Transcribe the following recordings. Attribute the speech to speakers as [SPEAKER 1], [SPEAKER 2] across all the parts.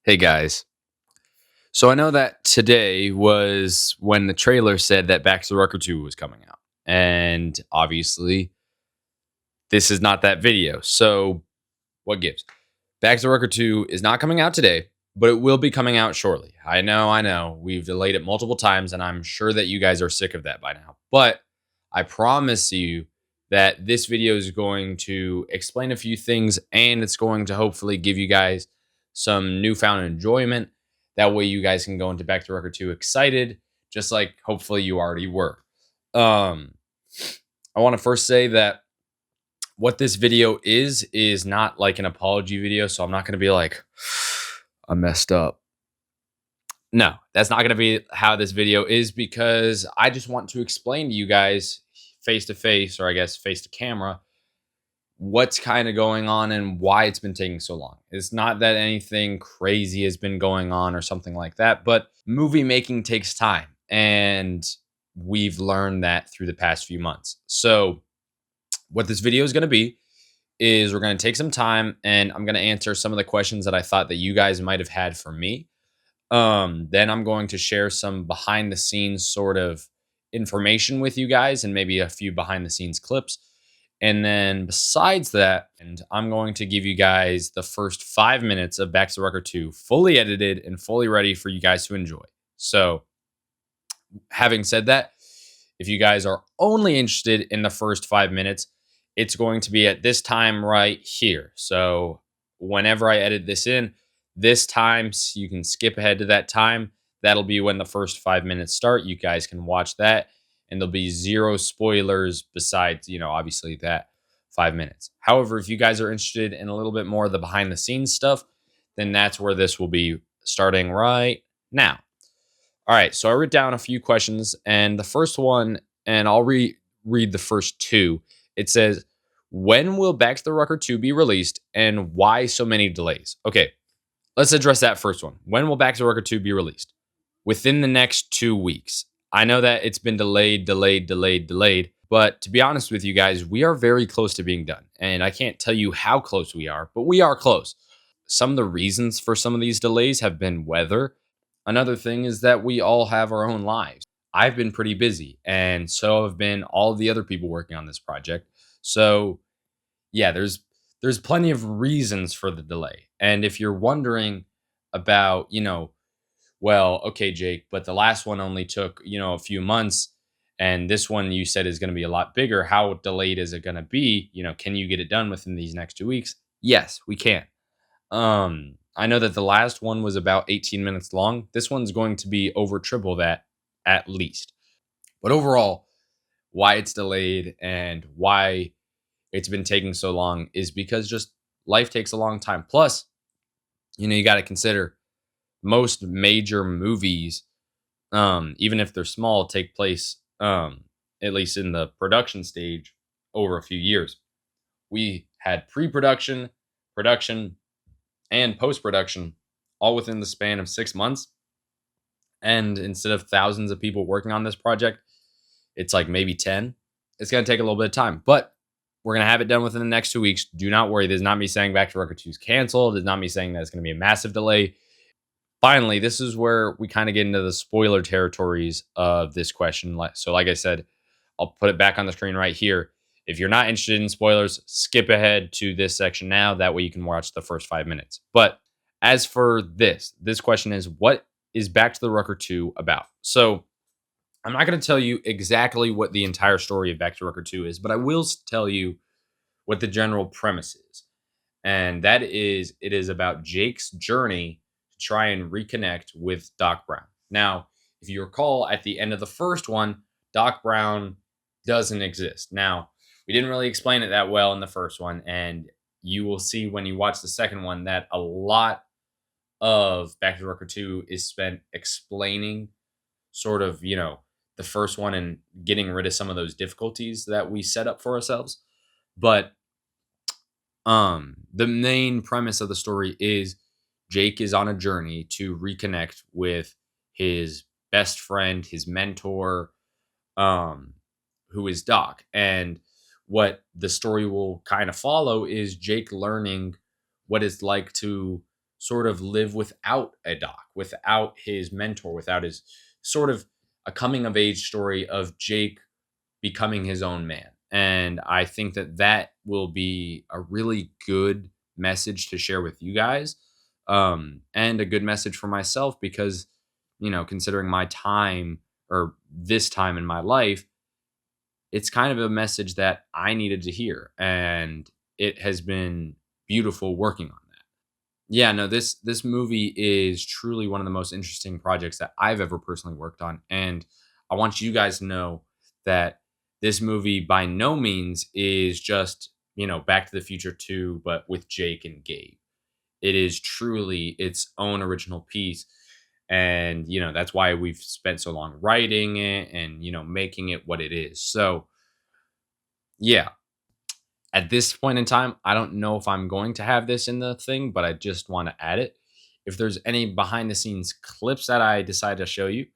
[SPEAKER 1] Hey guys. So I know that today was when the trailer said that Back to the Rucker II was coming out. And obviously, this is not that video. So what gives? Back to the Rucker II is not coming out today, but it will be coming out shortly. I know. We've delayed it multiple times, and I'm sure that you guys are sick of that by now. But I promise you that this video is going to explain a few things and it's going to hopefully give you guys some newfound enjoyment. That way you guys can go into Back to Rucker 2 excited, just like hopefully you already were. Um, I want to first say that what this video is not like an apology video, so I'm not going to be like, I messed up. No, that's not going to be how this video is because I just want to explain to you guys face to face, or I guess face to camera, what's kind of going on and why it's been taking so long. It's not that anything crazy has been going on or something like that, but movie making takes time. And we've learned that through the past few months. So, what this video is going to be is we're going to take some time and I'm going to answer some of the questions that I thought that you guys might have had for me. Then I'm going to share some behind the scenes sort of information with you guys and maybe a few behind the scenes clips. And then besides that, and I'm going to give you guys the first 5 minutes of Back to the Rucker 2 fully edited and fully ready for you guys to enjoy. So, having said that, if you guys are only interested in the first 5 minutes, it's going to be at this time right here. So, whenever I edit this in, this time, so you can skip ahead to that time. That'll be when the first 5 minutes start. You guys can watch that, and there'll be zero spoilers besides, obviously that 5 minutes. However, if you guys are interested in a little bit more of the behind the scenes stuff, then that's where this will be starting right now. All right, so I wrote down a few questions, and the first one, and I'll read the first two. It says, when will Back to the Rucker 2 be released, and why so many delays? Okay, let's address that first one. When will Back to the Rucker 2 be released? Within the next 2 weeks. I know that it's been delayed, but to be honest with you guys, we are very close to being done. And I can't tell you how close we are, but we are close. Some of the reasons for some of these delays have been weather. Another thing is that we all have our own lives. I've been pretty busy, and so have been all of the other people working on this project. So, yeah, there's plenty of reasons for the delay. And if you're wondering about, well, okay, Jake, but the last one only took, a few months, and this one you said is going to be a lot bigger. How delayed is it going to be? Can you get it done within these next 2 weeks? Yes, we can. I know that the last one was about 18 minutes long. This one's going to be over triple that at least. But overall, why it's delayed and why it's been taking so long is because just life takes a long time. Plus, you got to consider most major movies, even if they're small, take place, at least in the production stage, over a few years. We had pre-production, production, and post-production all within the span of 6 months. And instead of thousands of people working on this project, it's like maybe 10. It's going to take a little bit of time, but we're going to have it done within the next 2 weeks. Do not worry. This is not me saying Back to Rucker 2 is canceled. It's not me saying that it's going to be a massive delay. Finally, this is where we kind of get into the spoiler territories of this question. So like I said, I'll put it back on the screen right here. If you're not interested in spoilers, skip ahead to this section now. That way you can watch the first 5 minutes. But as for this question is, what is Back to the Rucker 2 about? So I'm not going to tell you exactly what the entire story of Back to the Rucker 2 is, but I will tell you what the general premise is. And that is, it is about Jake's journey to try and reconnect with Doc Brown. Now, if you recall, at the end of the first one, Doc Brown doesn't exist. Now, we didn't really explain it that well in the first one, and you will see when you watch the second one that a lot of Back to the Rucker 2 is spent explaining sort of, the first one and getting rid of some of those difficulties that we set up for ourselves. But the main premise of the story is Jake is on a journey to reconnect with his best friend, his mentor, who is Doc. And what the story will kind of follow is Jake learning what it's like to sort of live without a doc, without his mentor, without his sort of a coming of age story of Jake becoming his own man. And I think that that will be a really good message to share with you guys, and a good message for myself because, considering my time or this time in my life, it's kind of a message that I needed to hear. And it has been beautiful working on that. Yeah, no, this movie is truly one of the most interesting projects that I've ever personally worked on, and I want you guys to know that this movie by no means is just, Back to the Future 2 but with Jake and Gabe. It is truly its own original piece, and that's why we've spent so long writing it and making it what it is. So, yeah, at this point in time, I don't know if I'm going to have this in the thing, but I just want to add it. If there's any behind the scenes clips that I decide to show you,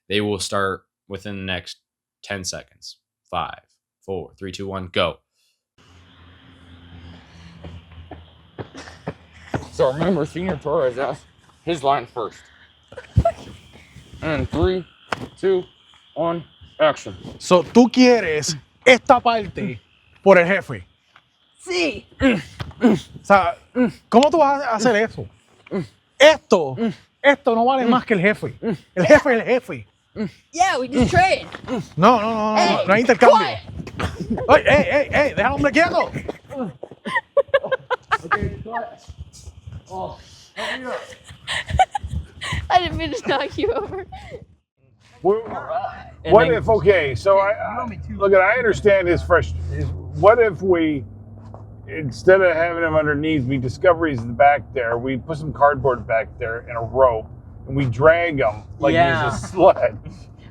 [SPEAKER 1] they will start within the next 10 seconds. 5, 4, 3, 2, 1, go.
[SPEAKER 2] So remember, Senior Torres asked his line first. And 3, 2, 1, action.
[SPEAKER 3] So, tú quieres esta parte por el jefe.
[SPEAKER 4] Sí.
[SPEAKER 3] O sea, ¿cómo tú vas a hacer eso? Esto no vale más que el jefe. El jefe es el jefe.
[SPEAKER 4] Yeah, we just trade.
[SPEAKER 3] No
[SPEAKER 4] Hey,
[SPEAKER 3] hay intercambio.
[SPEAKER 4] quiet.
[SPEAKER 3] ¡Ey! ¡Deja al hombre quieto!
[SPEAKER 4] I didn't mean to knock you over.
[SPEAKER 5] What if, okay, so I understand his frustration. What if we, instead of having him underneath, we discover he's back there, we put some cardboard back there and a rope, and we drag him like he's a sledge.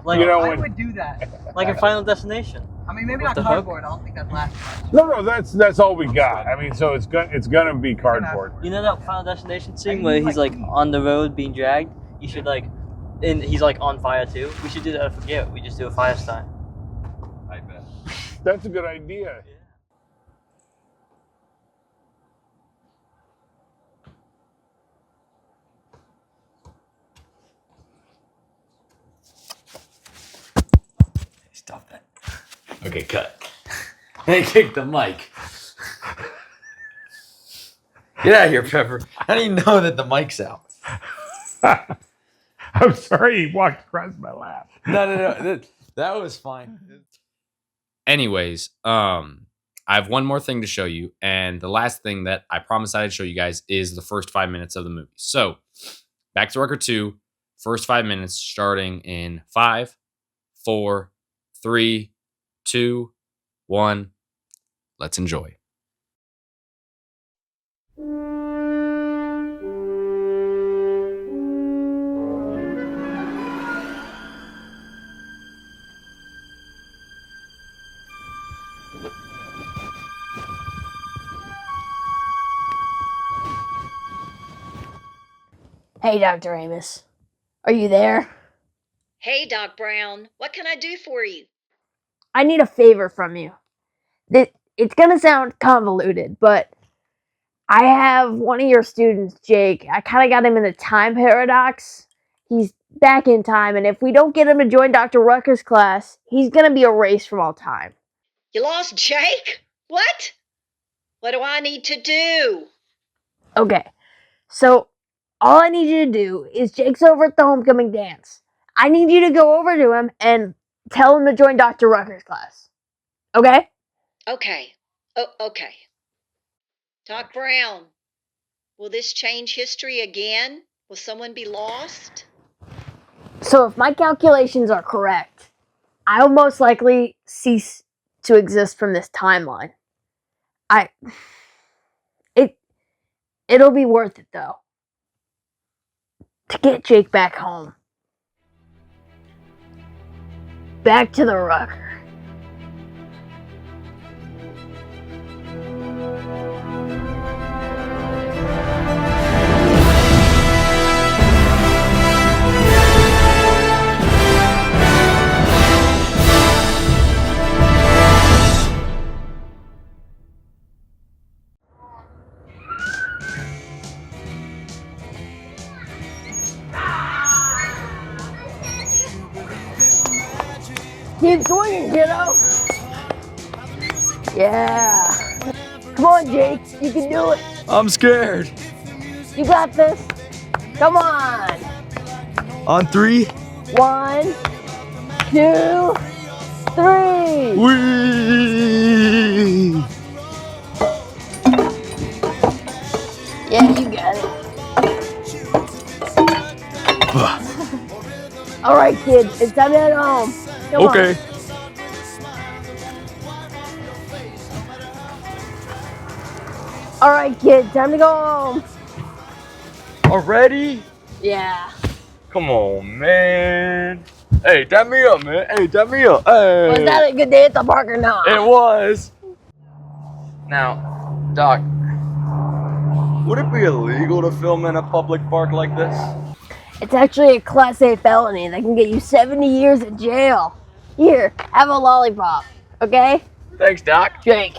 [SPEAKER 6] Like,
[SPEAKER 7] I would do that.
[SPEAKER 6] Like in Final Destination.
[SPEAKER 7] I mean, maybe
[SPEAKER 6] With
[SPEAKER 7] not
[SPEAKER 6] the
[SPEAKER 7] cardboard. I don't think that lasts.
[SPEAKER 5] No, that's all we got. I mean, so it's gonna be cardboard.
[SPEAKER 6] You know that Final Destination scene where he's like on the road being dragged? You should and he's like on fire too. We should do that for Garrett. We just do a fire stunt.
[SPEAKER 1] I bet.
[SPEAKER 5] That's a good idea.
[SPEAKER 1] Stop that. Okay, cut. They kicked the mic. Get out of here, Pepper. How do you know that the mic's out?
[SPEAKER 5] I'm sorry he walked across my lap.
[SPEAKER 1] No. That was fine. Anyways, I have one more thing to show you, and the last thing that I promised I'd show you guys is the first 5 minutes of the movie. So, Back to Rucker II, first 5 minutes starting in 5, 4, 3, 2, 1. Let's enjoy.
[SPEAKER 4] Hey, Dr. Amos. Are you there?
[SPEAKER 8] Hey, Doc Brown. What can I do for you?
[SPEAKER 4] I need a favor from you. It's gonna sound convoluted, but I have one of your students, Jake. I kind of got him in a time paradox. He's back in time, and if we don't get him to join Dr. Rucker's class, he's gonna be erased from all time.
[SPEAKER 8] You lost Jake? What? What do I need to do?
[SPEAKER 4] Okay, so all I need you to do is Jake's over at the homecoming dance. I need you to go over to him and tell him to join Dr. Rucker's class. Okay?
[SPEAKER 8] Okay. Oh, okay. Doc Brown, will this change history again? Will someone be lost?
[SPEAKER 4] So if my calculations are correct, I'll most likely cease to exist from this timeline. It'll be worth it though. To get Jake back home. Back to the Rucker. Keep swinging, kiddo. Yeah. Come on, Jake. You can do it.
[SPEAKER 1] I'm scared.
[SPEAKER 4] You got this. Come on.
[SPEAKER 1] On 3.
[SPEAKER 4] 1, 2, 3.
[SPEAKER 1] Whee!
[SPEAKER 4] Yeah, you got it. All right, kid. It's time to head home. Come
[SPEAKER 1] Okay.
[SPEAKER 4] on. All right, kid. Time to go home.
[SPEAKER 1] Already?
[SPEAKER 4] Yeah.
[SPEAKER 1] Come on, man. Hey, tap me up, man. Hey, tap me up. Hey.
[SPEAKER 4] Was that a good day at the park or not?
[SPEAKER 1] It was. Now, Doc, would it be illegal to film in a public park like this?
[SPEAKER 4] It's actually a Class A felony that can get you 70 years in jail. Here, have a lollipop, okay?
[SPEAKER 1] Thanks, Doc.
[SPEAKER 4] Jake.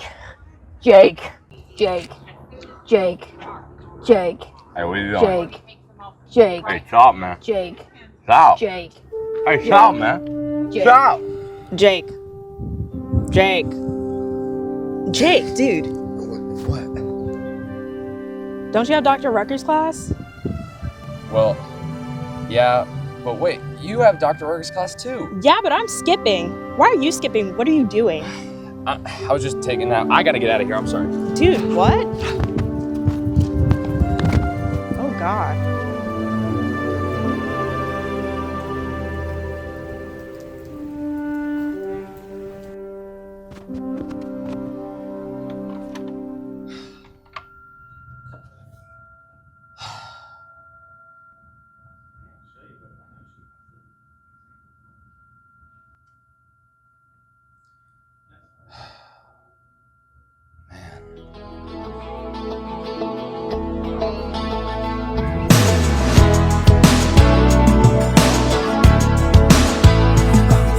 [SPEAKER 4] Jake. Jake. Jake. Jake.
[SPEAKER 1] Hey, what are you doing?
[SPEAKER 4] Jake. Jake.
[SPEAKER 1] Hey, stop, man.
[SPEAKER 4] Jake.
[SPEAKER 1] Stop.
[SPEAKER 4] Jake.
[SPEAKER 1] Hey, stop, man.
[SPEAKER 4] Jake.
[SPEAKER 1] Stop.
[SPEAKER 9] Jake. Jake. Jake, dude.
[SPEAKER 3] What?
[SPEAKER 9] Don't you have Dr. Rucker's class?
[SPEAKER 1] Well, yeah, but wait, you have Dr. Rucker's class too.
[SPEAKER 9] Yeah, but I'm skipping. Why are you skipping? What are you doing?
[SPEAKER 1] I was just taking that. I gotta get out of here. I'm sorry.
[SPEAKER 9] Dude, what? Oh, God.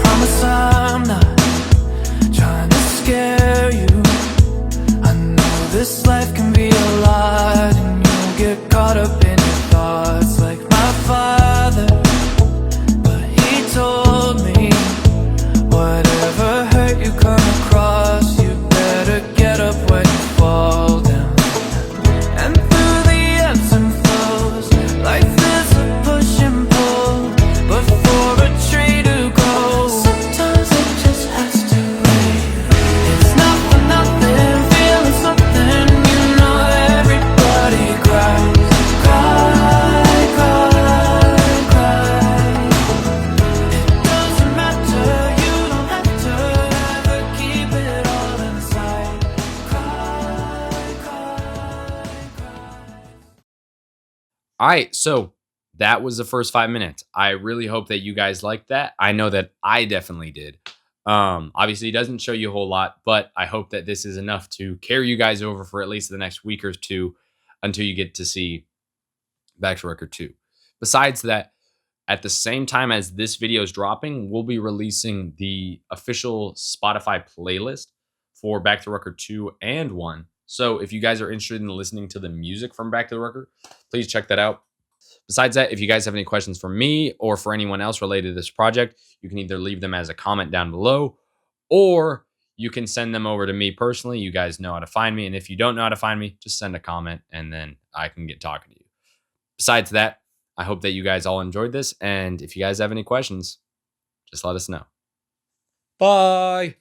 [SPEAKER 10] Promise I'm not trying to scare you. I know this life can be a lot, and you'll get caught up in your thoughts like my father. But he told me, whatever hurt you come across, you better get up when you fall down. And through the ebbs and flows, life is a push and pull. But for a tree to grow, sometimes it just has to rain. It's not for nothing, feeling something. You know everybody cries, cry, cry, cry. It doesn't matter, you don't have to ever keep it all inside. Cry, cry, cry.
[SPEAKER 1] All right, so that was the first 5 minutes. I really hope that you guys liked that. I know that I definitely did. Obviously, it doesn't show you a whole lot, but I hope that this is enough to carry you guys over for at least the next week or two until you get to see Back to Rucker 2. Besides that, at the same time as this video is dropping, we'll be releasing the official Spotify playlist for Back to Rucker 2 and 1. So if you guys are interested in listening to the music from Back to the Rucker, please check that out. Besides that, if you guys have any questions for me or for anyone else related to this project, you can either leave them as a comment down below, or you can send them over to me personally. You guys know how to find me. And if you don't know how to find me, just send a comment and then I can get talking to you. Besides that, I hope that you guys all enjoyed this. And if you guys have any questions, just let us know. Bye.